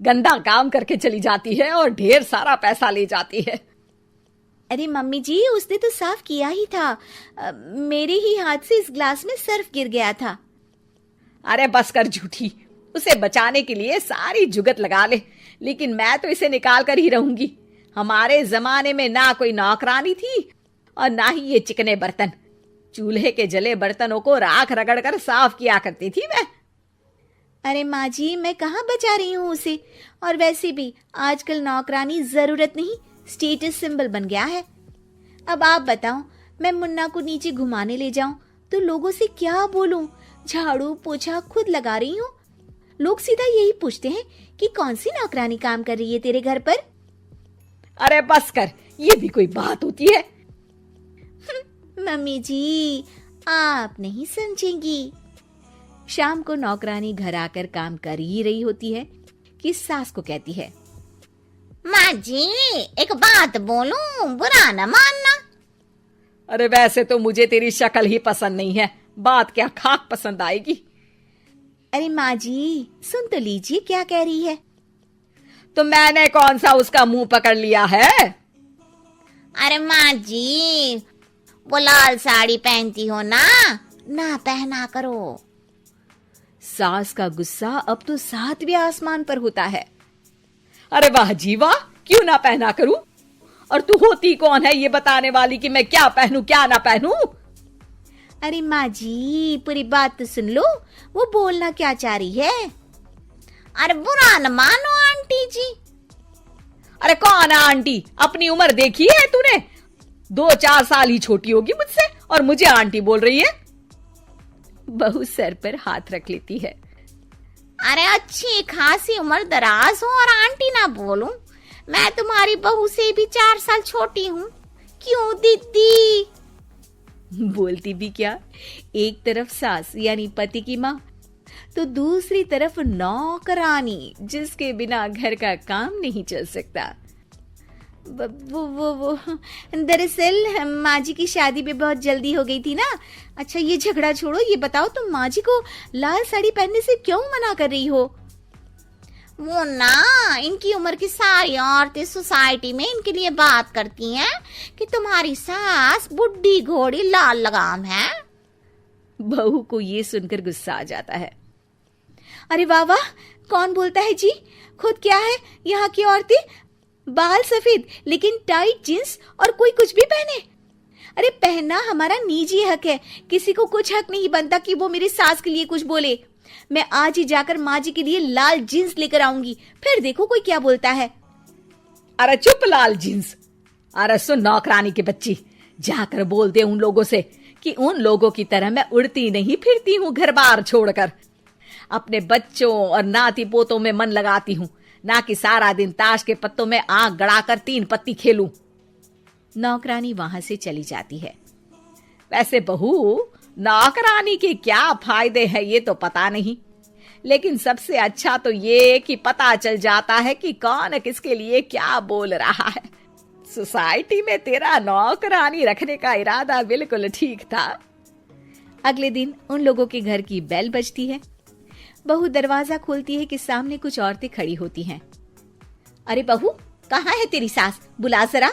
गंदा काम करके चली जाती है और ढेर सारा पैसा ले जाती है। अरे मम्मी जी, उसने तो साफ किया ही था। मेरे ही हाथ से इस ग्लास में सर्फ गिर गया था। अरे बस कर झूठी, उसे बचाने के लिए सारी जुगत लगा ले, लेकिन मैं तो इसे निकाल कर ही रहूंगी। हमारे जमाने में ना कोई नौकरानी थी और ना ही ये चिकने बर्तन। चूल्हे के जले बर्तनों को राख रगड़ कर साफ किया करती थी मैं। अरे माँ जी, मैं कहाँ बचा रही हूँ उसे। और वैसे भी आजकल नौकरानी जरूरत नहीं, स्टेटस सिंबल बन गया है। अब आप बताओ, मैं मुन्ना को नीचे घुमाने ले जाऊं तो लोगों से क्या बोलूं? झाड़ू पोछा खुद लगा रही हूँ। लोग सीधा यही पूछते हैं कि कौन सी नौकरानी काम कर रही है तेरे घर पर। अरे बस कर, ये भी कोई बात होती है? मम्मी जी, आप नहीं समझेंगी। शाम को नौकरानी घर आकर काम कर ही रही होती है कि सास को कहती है, माँ जी एक बात बोलूं, बुरा न मानना। अरे वैसे तो मुझे तेरी शक्ल ही पसंद नहीं है, बात क्या खाक पसंद आएगी। अरे माँ जी, सुन तो लीजिए क्या कह रही है। तो मैंने कौन सा उसका मुंह पकड़ लिया है? अरे माँ जी, वो लाल साड़ी पहनती हो ना, ना पहना करो। सास का गुस्सा अब तो 7वें आसमान पर होता है। अरे वाह जी वाह, क्यों ना पहना करूं? और तू होती कौन है ये बताने वाली कि मैं क्या पहनूं क्या ना पहनूं? अरे माँ जी, पूरी बात तो सुन लो, वो बोलना क्या चाह रही है। अरे बुरा न मानो आंटी जी। अरे कौन है आंटी? अपनी उम्र देखी है तूने? 2-4 साल ही छोटी होगी मुझसे और मुझे आंटी बोल रही है। बहू सर पर हाथ रख लेती है। अरे अच्छी खासी उम्र दराज हो और आंटी ना बोलूं? मैं तुम्हारी बहू से भी 4 साल छोटी हूँ। क्यों दीदी? बोलती भी क्या, एक तरफ सास यानी पति की माँ, तो दूसरी तरफ नौकरानी जिसके बिना घर का काम नहीं चल सकता। वो दरअसल माँ जी की शादी भी बहुत जल्दी हो गई थी ना। अच्छा ये झगड़ा छोड़ो, ये बताओ तुम माँ जी को लाल साड़ी पहनने से क्यों मना कर रही हो? वो ना, इनकी उम्र की सारी औरतें सोसाइटी में इनके लिए बात करती हैं कि तुम्हारी सास बुढ़ी घोड़ी लाल लगाम है। बहू को ये सुनकर गुस्सा आ जाता है। अरे वाह वाह, कौन बोलता है जी? खुद क्या है यहाँ की औरतें, बाल सफेद लेकिन टाइट जींस और कोई कुछ भी पहने। अरे पहनना हमारा निजी हक है, किसी को कुछ हक नहीं बनता कि वो मेरी सास के लिए कुछ बोले। मैं आज ही जाकर माँ जी के लिए लाल जींस लेकर आऊंगी, फिर देखो कोई क्या बोलता है। अरे चुप लाल जींस। अरे सुन नौकरानी की बच्ची, जाकर बोल दे उन लोगों से कि उन लोगों की तरह मैं उड़ती नहीं फिरती हूँ घर बार छोड़कर। अपने बच्चों और नाती पोतों में मन लगाती हूँ, ना कि सारा दिन ताश के पत्तों में आंख गड़ाकर 3 पत्ती खेलूं। नौकरानी वहां से चली जाती है। वैसे बहू, नौकरानी के क्या फायदे हैं ये तो पता नहीं, लेकिन सबसे अच्छा तो ये कि पता चल जाता है कि कौन किसके लिए क्या बोल रहा है। सोसाइटी में तेरा नौकरानी रखने का इरादा बिल्कुल ठीक था। अगले दिन उन लोगों के घर की बेल बजती है। बहू दरवाजा खोलती है कि सामने कुछ औरतें खड़ी होती हैं। अरे बहू, कहाँ है तेरी सास? बुला जरा।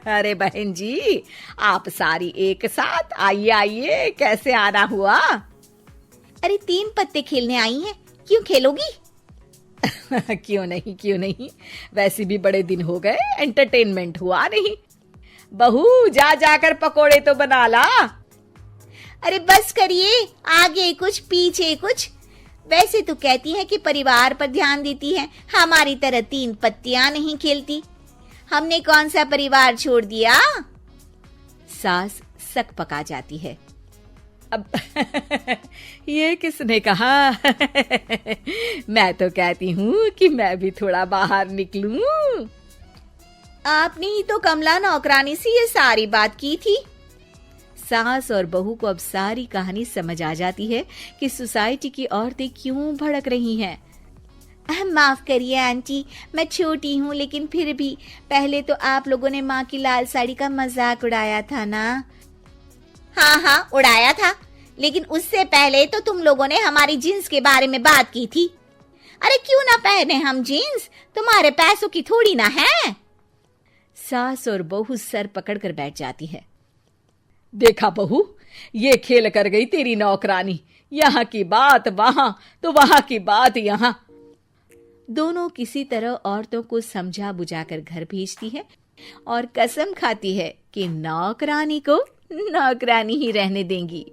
अरे बहन जी, आप सारी एक साथ आइए आइए, कैसे आना हुआ? अरे 3 पत्ते खेलने आई हैं, क्यों खेलोगी? क्यों नहीं, वैसे भी बड़े दिन हो गए, एंटरटेनमेंट हुआ नहीं। बहू जा जाकर पकोड़े तो बना ला। अरे बस करिए, आगे कुछ पीछे कुछ। वैसे तो कहती है कि परिवार पर ध्यान देती है, हमारी तरह 3 पत्तियां नहीं खेलती। हमने कौन सा परिवार छोड़ दिया? सास सक पका जाती है। अब ये किसने कहा? मैं तो कहती हूँ कि मैं भी थोड़ा बाहर निकलूं। आपने ही तो कमला नौकरानी से ये सारी बात की थी। सास और बहू को अब सारी कहानी समझ आ जाती है कि सोसाइटी की औरतें क्यों भड़क रही हैं। माफ करिए आंटी, मैं छोटी हूँ, लेकिन फिर भी पहले तो आप लोगों ने माँ की लाल साड़ी का मजाक उड़ाया था ना। हाँ उड़ाया था, लेकिन उससे पहले तो तुम लोगों ने हमारी जींस के बारे में बात की थी। अरे क्यों ना पहने हम जीन्स, तुम्हारे पैसों की थोड़ी ना है। सास और बहू सर पकड़कर बैठ जाती है। देखा बहू, ये खेल कर गई तेरी नौकरानी, यहाँ की बात वहां तो वहां की बात यहाँ। दोनों किसी तरह औरतों को समझा बुझाकर घर भेजती है और कसम खाती है कि नौकरानी को नौकरानी ही रहने देंगी।